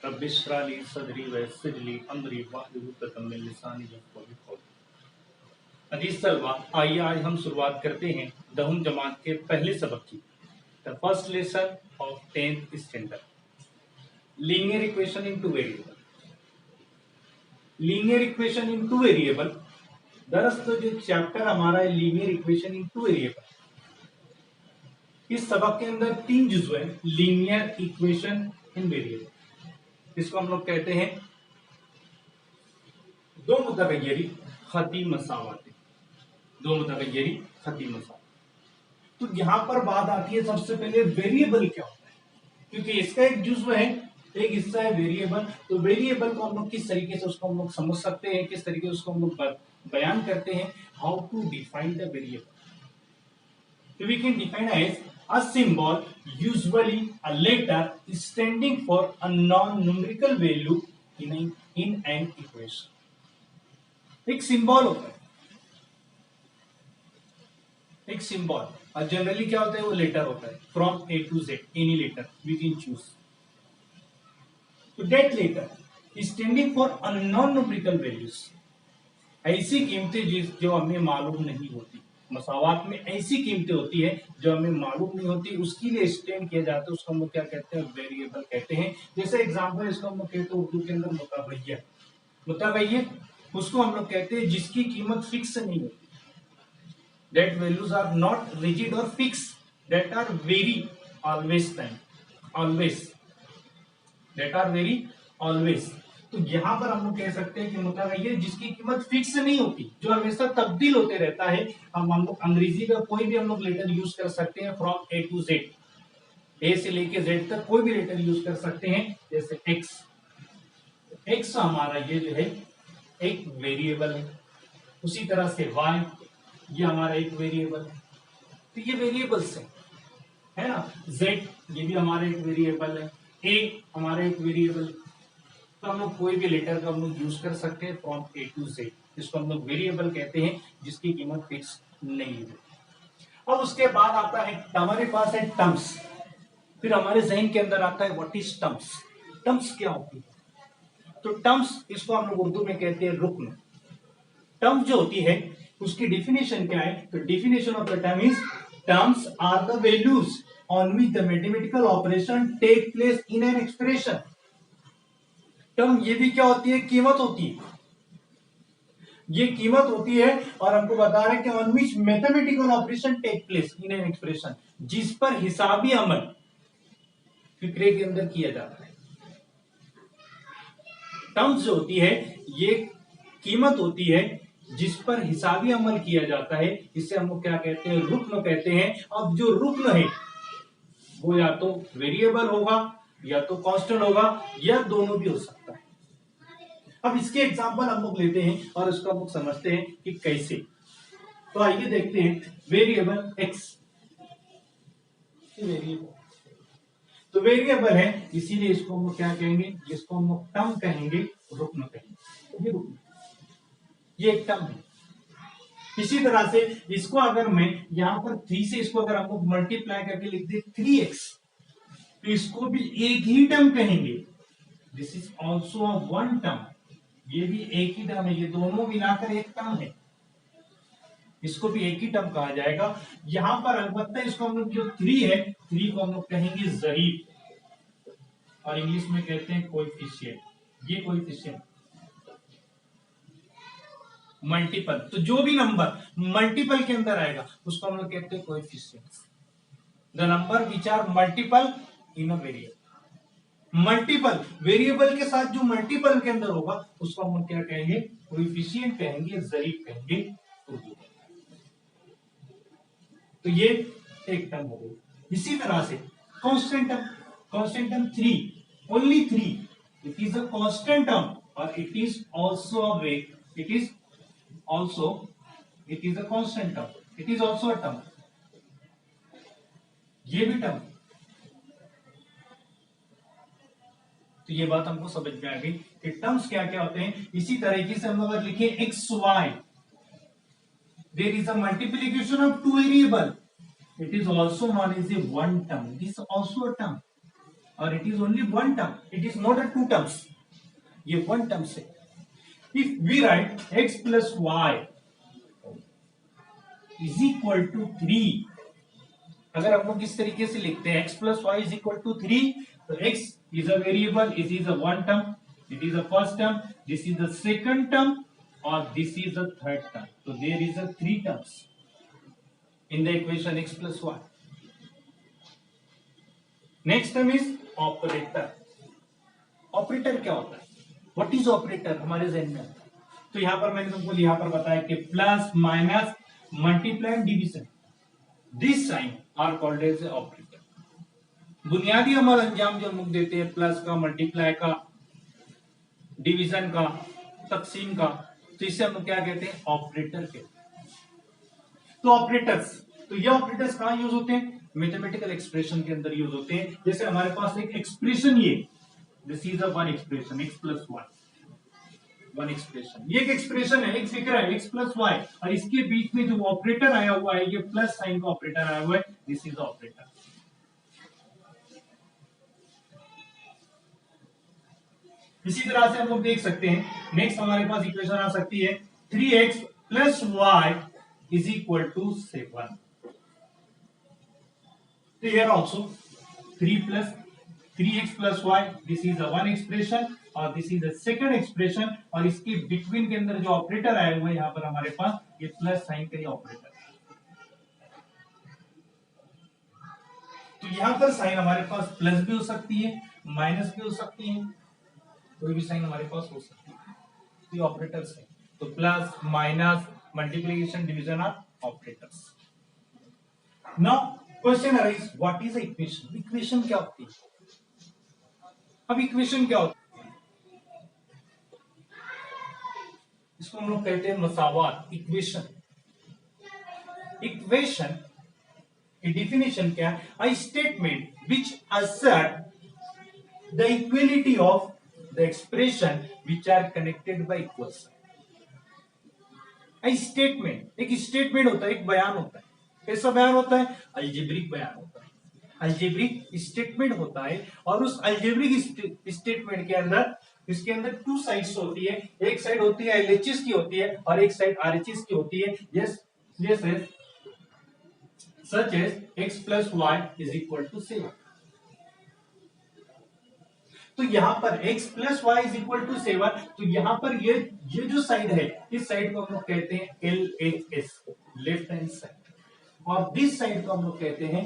Rabbi इश्रह ली सदरी वयस्सिर ली अमरी वाहलुल उक़दम मिन लिसानी यफ़क़हू क़ौली। अजीज तलबा, आइए आज हम शुरुआत करते हैं 10वीं जमात के पहले सबक की। The first lesson of 10th standard, linear equation in two variable. Linear equation in two variable, दरअसल जो चैप्टर हमारा है linear equation in two variable, इस सबक के अंदर 3 जुज़ है। लीनियर इक्वेशन इन वेरिएबल, इसको हम लोग कहते हैं दो मुतगय्यरी खती मसावत। दो मुतगय्यरी खती मसावत। तो यहां पर बात आती है सबसे पहले वेरिएबल क्या होता है, क्योंकि इसका एक जुज़्व है, एक हिस्सा है वेरिएबल। तो वेरिएबल को हम लोग किस तरीके से उसको हम लोग समझ सकते हैं, किस तरीके से उसको हम लोग बयान करते हैं। How to define the variable? So we can define as a symbol, usually a letter standing for a non-numerical value in an equation. एक सिंबल होता है, एक सिंबल, और जनरली क्या होता है, वो लेटर होता है from A to Z, any letter we can choose. तो that letter standing for a non numerical values, ऐसी कीमतें जो हमें मालूम नहीं होती। मसावात में ऐसी कीमतें होती है जो हमें मालूम नहीं होती, उसके लिए स्टैंड किया जाता है, उसको हम लोग क्या कहते हैं, वेरिएबल कहते हैं। जैसे एग्जांपल इसको हम लोग कहते हैं उर्दू के अंदर मुतगय्यर। मुतगय्यर उसको हम लोग कहते हैं जिसकी कीमत फिक्स नहीं होती। That values are not rigid और fix, that are very always time, always, that are very always. तो यहां पर हम लोग कह सकते हैं कि मुतगय्यर जिसकी कीमत फिक्स नहीं होती, जो हमेशा तब्दील होते रहता है। हम लोग अंग्रेजी का कोई भी हम लोग लेटर यूज कर सकते हैं फ्रॉम ए टू जेड, ए से लेके जेड तक कोई भी लेटर यूज कर सकते हैं। जैसे एक्स, एक्स हमारा ये जो है एक वेरिएबल है। उसी तरह से वाई, ये हमारा एक वेरिएबल है। तो ये वेरिएबल्स है ना। जेड ये भी हमारा एक वेरिएबल है, ए हमारा एक वेरिएबल है। तो हम लोग कोई भी लेटर का हम लोग यूज कर सकते हैं फ्रॉम ए टू जेड, जिसको हम लोग वेरिएबल कहते हैं, जिसकी कीमत फिक्स नहीं है। अब उसके बाद आता है हमारे पास है टर्म्स। फिर हमारे जहन के अंदर आता है व्हाट इज टर्म्स। टर्म्स क्या होती है? तो टर्म्स इसको हम लोग उर्दू में कहते हैं रुक्न। टर्म जो होती है उसकी डिफिनेशन क्या है? तो definition of the term is terms are the values on which the mathematical operation take place in an expression. Term ये भी क्या होती है? कीमत होती है। ये कीमत होती है और हमको बता रहे हैं कि on which mathematical operation take place in an expression, जिस पर हिसाबी अमल फिक्रे के अंदर किया जाता है। टर्म्स जो होती है ये कीमत होती है जिस पर हिसाबी अमल किया जाता है। इसे हम लोग क्या कहते हैं? रुक्न कहते हैं। अब जो रुक्न है वो या तो वेरिएबल होगा या तो कांस्टेंट होगा या दोनों भी हो सकता है। अब इसके एग्जांपल हम लोग लेते हैं और इसको हम लोग समझते हैं कि कैसे। तो आइए देखते हैं वेरिएबल एक्स। तो वेरिएबल है, इसीलिए इसको हम लोग क्या कहेंगे? इसको हम लोग टर्म कहेंगे, रुक्न कहेंगे। ये रुक्न, ये एक टर्म है। इसी तरह से इसको अगर मैं यहां पर 3 से इसको अगर हम लोग मल्टीप्लाई करके लिख दे 3x, तो इसको भी एक ही टर्म कहेंगे। This is also a one term, ये भी एक ही टर्म है, ये दोनों मिलाकर एक टर्म है, इसको भी एक ही टर्म कहा जाएगा। यहां पर अलबत्ता इसको हम लोग जो 3 है, 3 को हम लोग कहेंगे ज़रीब, और इंग्लिश में कहते हैं कोएफिशिएंट। ये कोएफिशिएंट मल्टीपल, तो जो भी नंबर मल्टीपल के अंदर आएगा उसको हम लोग कहते हैं coefficients. The number which are multiple in a variable. Multiple variable के साथ जो मल्टीपल के अंदर होगा उसको हम लोग क्या कहेंगे? कोएफिशिएंट कहेंगे, ज़रीब कहेंगे उर्दू। तो ये एक टर्म हो गई। इसी तरह से constant term, constant term 3, only 3, it is a constant term और it is also a way, it is also, it is a constant term, it is also a term, ये भी टर्म। तो ये बात हमको समझ में आ गई कि टर्म्स क्या क्या होते हैं। इसी तरीके से हम अगर लिखे x y, there is a multiplication of two variable, it is also known as a one term, it is also a term। और it is only one term, it is not a two terms, ये one term से। If we write x plus y is equal to 3, अगर हम लोग इस तरीके से लिखते हैं x plus y is equal to 3, तो x is a variable, it is a one term, it is a first term, this is the second term, or this is the third term. So there is a three terms in the equation x plus y. Next term is operator. Operator क्या होता है? What is operator? हमारे जहन में आता है। तो यहाँ पर मैंने तुमको यहाँ पर बताया कि plus minus multiply division, this sign are called as operator. बुनियादी अमल अंजाम जो हम लोग देते हैं, प्लस का, मल्टीप्लाई का, डिवीजन का, तकसीम का, तो इसे हम लोग क्या कहते हैं? ऑपरेटर कहते हैं। तो ऑपरेटर्स, तो ये ऑपरेटर्स कहां यूज होते हैं? मैथमेटिकल एक्सप्रेशन के अंदर यूज होते हैं। जैसे हमारे पास एक एक्सप्रेशन, ये this is a one expression x plus y, one expression, ये एक एक्सप्रेशन है, एक फिगर है x प्लस वाई, और इसके बीच में जो ऑपरेटर आया हुआ है, ये प्लस साइन का ऑपरेटर आया हुआ है, दिस इज ऑपरेटर। इसी तरह से हम लोग देख सकते हैं, नेक्स्ट हमारे पास इक्वेशन आ सकती है 3x plus y is equal to 7। तो here also 3x plus y, this is a one expression और this is a second expression, और इसके बिटवीन के अंदर जो ऑपरेटर आया हुआ है यहाँ पर हमारे पास ये प्लस साइन का ये ऑपरेटर। तो यहाँ पर साइन हमारे पास प्लस भी हो सकती है, माइनस भी हो सकती है, कोई भी साइन हमारे पास हो सकती है। तो ये ऑपरेटर्स है। तो plus, minus, multiplication, division are operators. Now question arise, what is equation? Equation क्या होती है? अब इक्वेशन क्या होती है? इसको हम लोग कहते हैं मसावात, इक्वेशन। इक्वेशन की डेफिनेशन क्या है? A statement which assert the equality of the expression which are connected by equal sign. Statement, एक स्टेटमेंट होता है, एक बयान होता है। कैसा बयान होता है? अलजेब्रिक बयान होता है, अलजेब्रिक स्टेटमेंट होता है। और उस अलजेब्रिक स्टेटमेंट के अंदर, इसके अंदर टू साइड्स होती है, एक साइड होती है एलएचएस की होती है और एक साइड आरएचएस की होती है। Yes yes yes, such as x plus y is equal to 7। तो यहां पर x plus y is equal to 7, तो यहां पर ये जो साइड है, इस साइड को हम लोग कहते हैं LHS, लेफ्ट हैंड साइड, और दिस साइड को हम लोग कहते हैं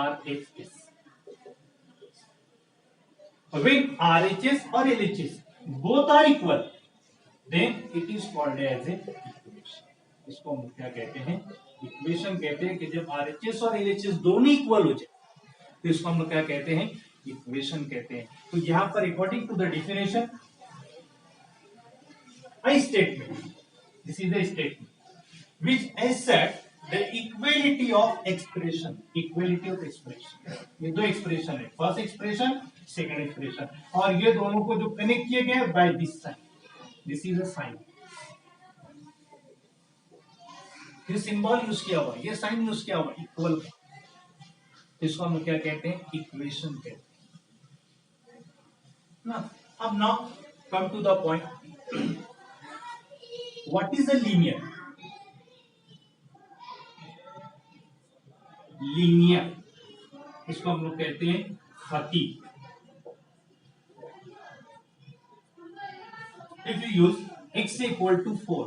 RHS। When RHS और LHS both are equal, then it is called as a equation। इसको हम क्या कहते हैं? इक्वेशन कहते हैं कि जब RHS और LHS दोनों इक्वल हो जाए तो इसको हम लोग क्या कहते हैं? इक्वेशन कहते हैं। तो यहां पर according to the definition, a statement, this is a statement which assert the equality of expression, equality of expression। ये दो एक्सप्रेशन है, फर्स्ट एक्सप्रेशन, सेकंड एक्सप्रेशन, और ये दोनों को जो कनेक्ट किए गए by this sign, this is a sign. ये सिंबल यूज किया हुआ, ये साइन यूज किया हुआ इक्वल का, इसको हम क्या कहते हैं? इक्वेशन कहते हैं ना। अब now come to the point, what is a linear? Linear, इसको हम लोग कहते हैं खती। If you use x equal to 4,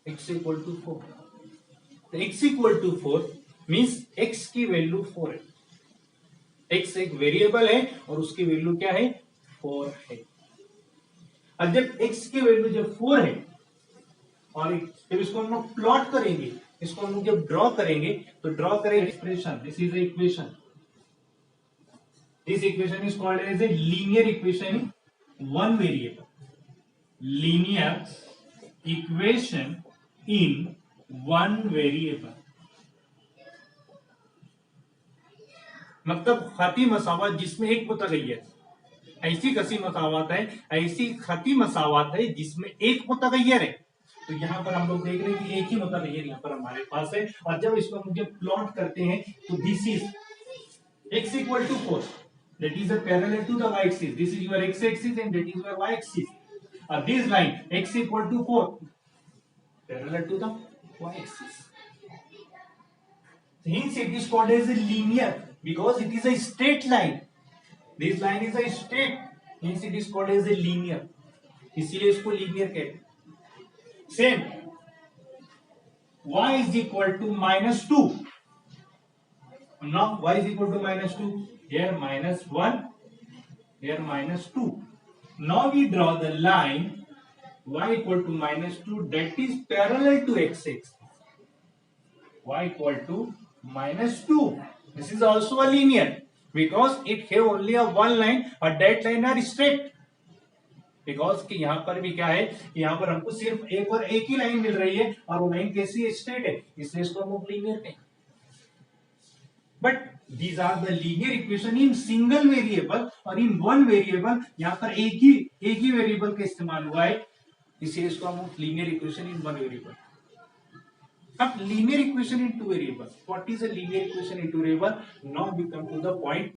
x equal to 4, तो x equal to 4 means x की वैल्यू 4 है। x एक वेरिएबल है और उसकी वैल्यू क्या है? 4 है। अब जब x की वैल्यू जब 4 है और जब इसको हम लोग प्लॉट करेंगे, इसको हम लोग जब ड्रॉ करेंगे, तो ड्रॉ करेंगे expression, this is the equation. This equation is called as a linear equation in one variable, linear equation in one variable. मतलब खती मसावत जिसमें एक मुतगय्यर, ऐसी कसी मसावत है, ऐसी खती मसावत है जिसमें एक मुतगय्यर है। तो यहाँ पर हम लोग देख रहे हैं कि एक ही मुतगय्यर यहाँ पर हमारे पास है, और जब इसको हम जब प्लॉट करते हैं तो this is x equal to 4, that is a parallel to the y-axis. This is your x-axis and that is your y-axis. This line x equal to 4, parallel to the y-axis. Hence it is called as a linear because it is a straight line. This line is a straight, hence it is called as a linear. इसीलिए इसको linear कहते हैं. Same, y is equal to -2. Now y is equal to -2. Here -1, here -2. Now we draw the line y equal to -2 that is parallel to x-axis. Y equal to -2. This is also a linear because it have only a one line और that line are straight. Because कि यहाँ पर भी क्या है, यहाँ पर हमको सिर्फ एक ही लाइन मिल रही है और वो लाइन कैसी है, स्ट्रेट है, इसलिए इसको हम लीनियर कहें. But these are the linear equation in single variable और इन वन वेरिएबल. यहाँ पर एक ही वेरिएबल का इस्तेमाल हुआ है, इसलिए इसको हम linear equation in one variable. अब linear equation in two variable, what is a linear equation in two variable? Now we come to the point.